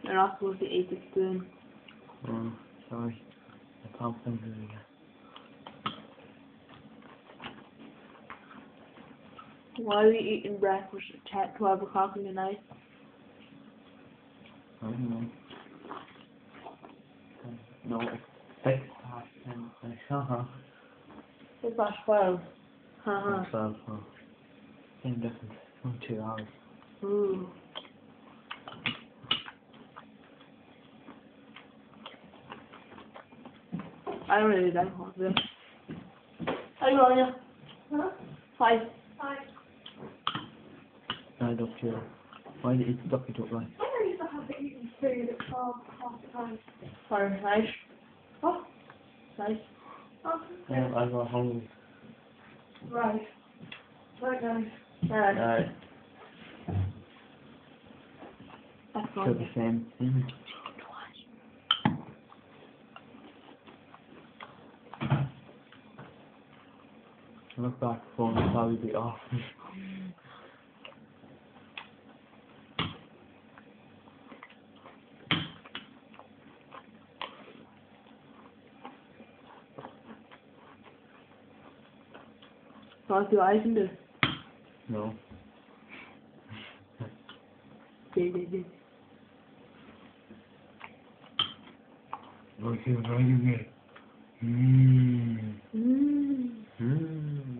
You're not supposed to eat the spoon. Oh, sorry. I can't find it again. Why are we eating breakfast at 12 o'clock in the night? I don't know. No, it's 6:10. Haha. It's past 12. Haha. 12, huh? Same difference. Only 2 hours. Ooh. I don't really like hot milk. How you on? Huh? 5. Right up here. Why did you duck it up like? I used to have to eat food at 12 o'clock at night. Or nice. What? Nice. Oh, Yeah, I got hungry. right. Right, guys. Alright. Alright. That's So fine. the same thing. Look back, phone will probably be off. What do I can do? No. Look at it. Mmm. Mmm. Mmm.